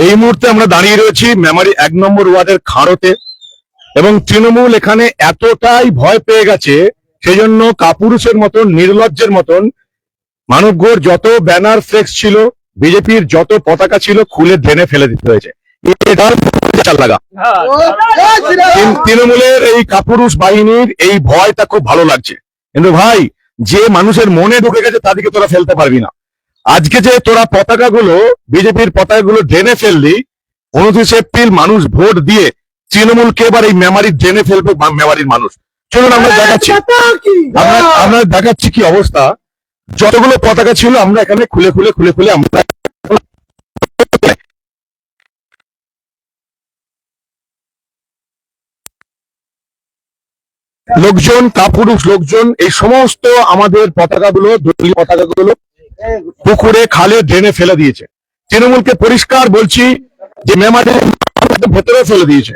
এই মুহূর্তে আমরা দাঁড়িয়ে রয়েছি মেমারি 1 নম্বর ওয়ার্ডের খাড়তে, এবং তৃণমূল এখানে এতটাই ভয় পেয়ে গেছে সেজন্য কাপুরুষের মতন, নির্লজ্জের মতন মানবগড় যত ব্যানার ফ্লেক্স ছিল, বিজেপির যত পতাকা ছিল খুলে ড্রেনে ফেলে দিতে হয়েছে। তৃণমূলের এই কাপুরুষ বাহিনীর এই ভয়টা খুব ভালো লাগছে, কিন্তু ভাই যে মানুষের মনে ঢুকে গেছে তাদেরকে তোরা ফেলতে পারবি না। আজকে যে তোরা পতাকাগুলো, বিজেপির পতাকাগুলো ড্রেনে ফেললি, 29 এপ্রিল মানুষ ভোট দিয়ে তৃণমূলকে এবার এই মেমারির ড্রেনে ফেলবে মেমারির মানুষ। চলুন আমরা দেখাচ্ছি, আমরা দেখাচ্ছি কি অবস্থা। যতগুলো পতাকা ছিল আমরা এখানে খুলে খুলে খুলে খুলে আমরা লোকজন, কাপুরুষ লোকজন এই সমস্ত আমাদের পতাকাগুলো, দলীয় পতাকাগুলো পুকুরে, খালে, ড্রেনে ফেলে দিয়েছে। তৃণমূলকে পরিষ্কার বলছি যে মেমারির ভেতরে ফেলে দিয়েছে।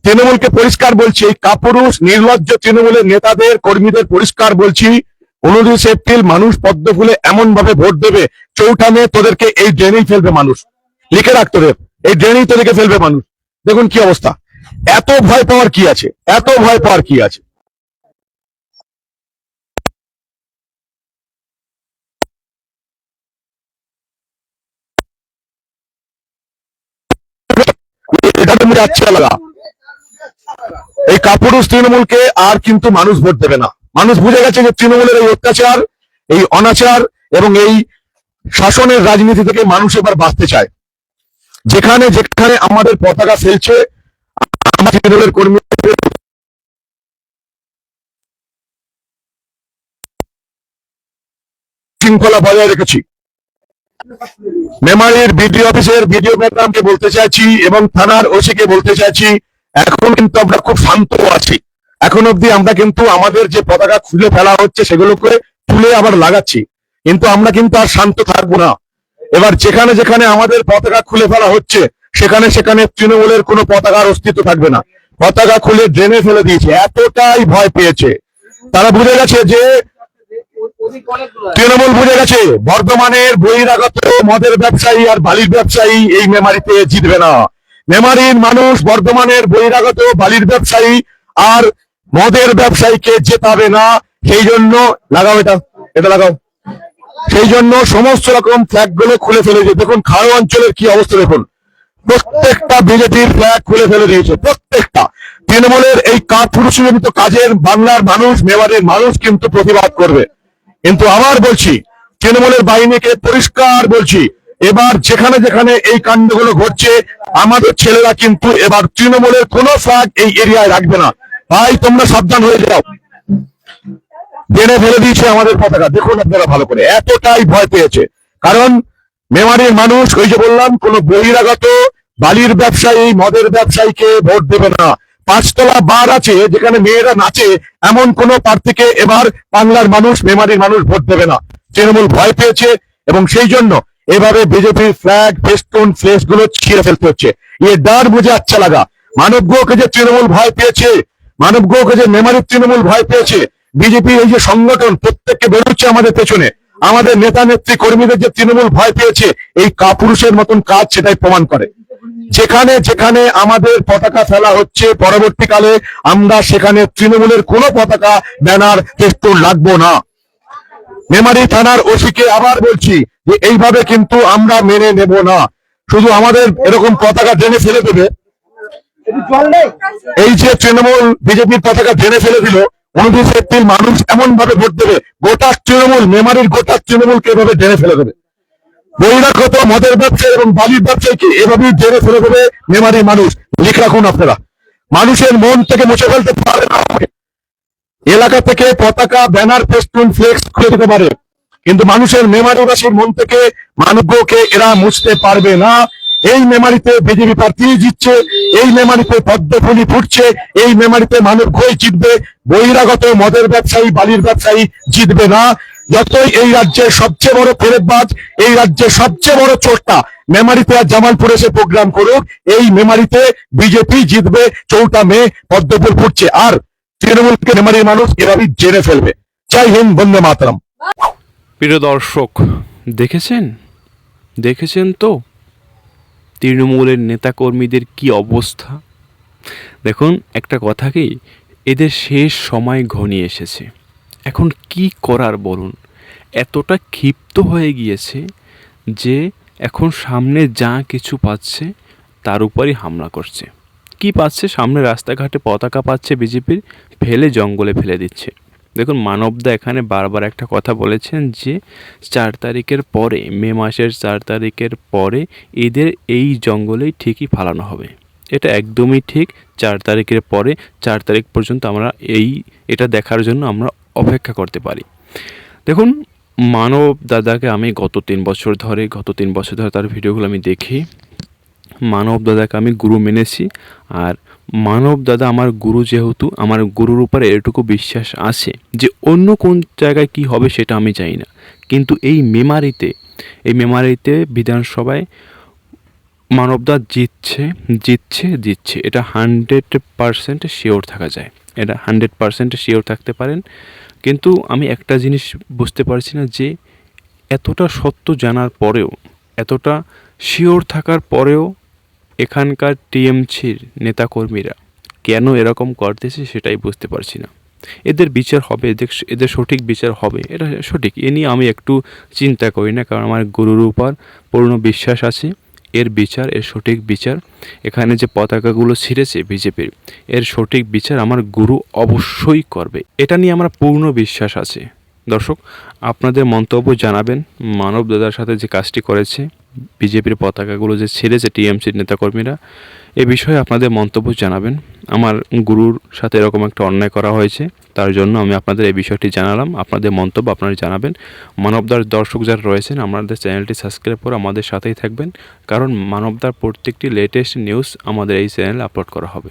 তৃণমূলকে পরিষ্কার বলছি, এই কাপুরুষ নির্লজ্জ তৃণমূলের নেতাদের, কর্মীদের পরিষ্কার বলছি, 29 এপ্রিল মানুষ পদ্ম ফুলে এমন ভাবে ভোট দেবে, 4 মে তোদেরকে এই ড্রেনেই ফেলবে মানুষ। লিখে রাখ, তোদের এই ড্রেনেই তোদেরকে ফেলবে মানুষ। দেখুন কি অবস্থা। এত ভয় পাওয়ার কি আছে? এত ভয় পাওয়ার কি আছে? আচ্ছা লাগা, এই কাপুরুষ তৃণমূলকে আর কিন্তু মানুষ ভোট দেবে না। মানুষ বুঝে গেছে যে তৃণমূলের এই অত্যাচার, এই অনাচার এবং এই শাসনের রাজনীতি থেকে মানুষ এবার বাঁচতে চায়। যেখানে যেখানে আমাদের পতাকা ফেলছে, আমার তৃণমূলের কর্মী শৃঙ্খলা বজায় রেখেছি। মেমারির বিডিও অফিসের বিডিও ম্যাডামকে বলতে চাইছি এবং থানার ওসিকে বলতে চাইছি, এখন কিন্তু আমরা খুব শান্ত আছি। এখন অব্দি আমরা কিন্তু আমাদের যে পতাকা খুলে ফেলা হচ্ছে সেগুলোকে তুলে আবার লাগাচ্ছি, কিন্তু আমরা কিন্তু আর শান্ত থাকবো না। এবার যেখানে যেখানে আমাদের পতাকা খুলে ফেলা হচ্ছে সেখানে সেখানে তৃণমূলের কোনো পতাকার অস্তিত্ব থাকবে না। পতাকা খুলে ড্রেনে ফেলে দিয়েছে, এতটাই ভয় পেয়েছে। তারা বুঝে গেছে যে, তৃণমূল বুঝে গেছে বর্ধমানের বহিরাগত মদের ব্যবসায়ী আর বালির ব্যবসায়ী এই মেমারিতে জিতবে না। মেমারির মানুষ বর্ধমানের বহিরাগত বালির ব্যবসায়ী আর মদের ব্যবসায়ীকে জেতাবে না। সেই জন্য লাগাও, এটা লাগাও। সেই জন্য সমস্ত রকম ফ্ল্যাগ গুলো খুলে ফেলেছে। দেখুন খাড় অঞ্চলের কি অবস্থা, দেখুন প্রত্যেকটা বিজেপির ফ্ল্যাগ খুলে ফেলে দিয়েছে, প্রত্যেকটা। তৃণমূলের এই কাপুরুষজনিত কাজের বাংলার মানুষ, মেমারির মানুষ কিন্তু প্রতিবাদ করবে। কিন্তু আবার বলছি, তৃণমূলের বাহিনীকে পরিষ্কার বলছি, এবার যেখানে যেখানে এই কাণ্ডগুলো ঘটছে আমাদের ছেলেরা কিন্তু এবার তৃণমূলের কোনো ফ্ল্যাগ এই এরিয়ায় রাখবে না। ভাই তোমরা সাবধান হয়ে যাও। ড্রেনে ফেলে দিয়েছে আমাদের পতাকা, দেখুন আপনারা ভালো করে। এতটাই ভয় পেয়েছে, কারণ মেমারির মানুষ, ওই যে বললাম, কোন বহিরাগত বালির ব্যবসায়ী, মদের ব্যবসায়ীকে ভোট দেবে না। 5তলা বার আছে যেখানে মেয়েরা নাচে, এমন কোন প্রার্থীকে এবার বাংলার মানুষ, মেমারির মানুষ ভোট দেবে না। তৃণমূল ভয় পেয়েছে এবং সেই জন্য এভাবে বিজেপির ফ্ল্যাগ, ফেস্টুন, ফ্লেস গুলো ছিঁড়ে ফেলতে হচ্ছে। ये डर मुझे अच्छा लगा। মানবগড়কে যে তৃণমূল ভয় পেয়েছে, মানবগড়কে যে মেমারির তৃণমূল ভয় পেয়েছে, বিজেপি এই যে সংগঠন প্রত্যেককে বেরোচ্ছে আমাদের পেছনে, আমাদের নেতা নেত্রী কর্মীদের যে তৃণমূল ভয় পেয়েছে, এই কাপুরুষের মতন কাজ সেটাই প্রমাণ করে। যেখানে যেখানে আমাদের পতাকা ফেলা হচ্ছে, পরবর্তীকালে আমরা সেখানে তৃণমূলের কোনো পতাকা, ব্যানার, ফেস্টুন লাগবো না। মেমারি থানার ওসিকে আবার বলছি যে এইভাবে কিন্তু আমরা মেনে নেব না। শুধু আমাদের এরকম পতাকা ড্রেনে ফেলে দেবে, এই যে তৃণমূল বিজেপির পতাকা ড্রেনে ফেলে দিল, 29 এপ্রিল মানুষ এমন ভাবে ভোট দেবে, গোটা তৃণমূল, মেমারির গোটা তৃণমূলকে এভাবে ড্রেনে ফেলে দেবে। বহিরাগত মদের ব্যবসায়ী এবং বালির ব্যবসায়ীকে এভাবেই ড্রেনে ফেলে দেবে মেমারির মানুষ। লিখে রাখুন আপনারা, মানুষের মন থেকে মুছে ফেলতে পারে না। এলাকা থেকে পতাকা, ব্যানার, ফেস্টুন, ফ্লেক্স খুলে দিতে পারে, কিন্তু মানুষের, মেমারিবাসীর মন থেকে মানবকে এরা মুছতে পারবে না। এই মেমারিতে বিজেপি প্রার্থী জিতছে, এই মেমারিতে পদ্মফুলি ফুটছে, এই মেমারিতে মানবঘই জিতবে। বহিরাগত মদের ব্যবসায়ী, বালির ব্যবসায়ী জিতবে না। যতই এই রাজ্যের সবচেয়ে বড় ফেরতবাজ, এই রাজ্যের সবচেয়ে বড় চোরটা মেমারিতে আর জামালপুরে এসে প্রোগ্রাম করুক, এই মেমারিতে বিজেপি জিতবে। 4 মে পদ্মফুল ফুটছে, আর তৃণমূলকে মেমারির মানুষ এভাবেই জেনে ফেলবে। জয় হিন্দ, বন্দে মাতরম। প্রিয় দর্শক, দেখেছেন দেখেছেন তো তৃণমূলের নেতাকর্মীদের কি অবস্থা। দেখুন একটা কথা কি, এদের শেষ সময় ঘনিয়ে এসেছে। এখন কি করার বলুন, এতটা ক্ষিপ্ত হয়ে গিয়েছে যে এখন সামনে যা কিছু পাচ্ছে তার উপরই হামলা করছে। কি পাচ্ছে, সামনে রাস্তাঘাটে পতাকা পাচ্ছে বিজেপির, ফেলে জঙ্গলে ফেলে দিচ্ছে। দেখুন মানবদা এখানে বারবার একটা কথা বলেছেন যে 4 তারিখের পরে, মে মাসের 4 তারিখের পরে এদের এই জঙ্গলেই ঠিকই ফালানো হবে। এটা একদমই ঠিক। 4 তারিখের পরে 4 তারিখ পর্যন্ত আমরা এটা দেখার জন্য আমরা অপেক্ষা করতে পারি। দেখুন মানব দাদাকে আমি গত 3 বছর ধরে তার ভিডিওগুলো আমি দেখি। মানব দাদাকে আমি গুরু মেনেছি, আর মানব দাদা আমার গুরু, যেহেতু আমার গুরুর উপরে এটুকু বিশ্বাস আছে যে অন্য কোন জায়গায় কি হবে সেটা আমি জানি না, কিন্তু এই মেমারিতে বিধানসভায় মানবদা জিতছে, এটা 100% শিওর থাকা যায়, এটা 100% শিওর থাকতে পারেন। কিন্তু আমি একটা জিনিস বুঝতে পারছি না যে এতটা সত্য জানার পরেও, এতটা শিওর থাকার পরেও এখানকার টিএমসির নেতাকর্মীরা কেন এরকম করতেছে সেটাই বুঝতে পারছি না। এদের বিচার হবে, এদের সঠিক বিচার হবে, এটা সঠিক। এ নিয়ে আমি একটু চিন্তা করি না, কারণ আমার গুরুর উপর পূর্ণ বিশ্বাস আছে। এর সঠিক বিচার, এখানে যে পতাকাগুলো ছিঁড়েছে বিজেপির, এর সঠিক বিচার আমার গুরু অবশ্যই করবে, এটা নিয়ে আমার পূর্ণ বিশ্বাস আছে। দর্শক, আপনাদের মন্তব্য জানাবেন। মানব দাদার সাথে যে কাজটি করেছে, বিজেপির পতাকাগুলো যে ছিঁড়েছে টিএমসির নেতাকর্মীরা, এ বিষয়ে আপনাদের মন্তব্য জানাবেন। আমার গুরুর সাথে এরকম একটা অন্যায় করা হয়েছে, তার জন্য আমি আপনাদের এই বিষয়টি জানালাম। আপনাদের মন্তব্য আপনারা জানাবেন। মানবদার দর্শক যারা রয়েছেন, আমাদের চ্যানেলটি সাবস্ক্রাইব করে আমাদের সাথেই থাকবেন, কারণ মানবদার প্রত্যেকটি লেটেস্ট নিউজ আমাদের এই চ্যানেলে আপলোড করা হবে।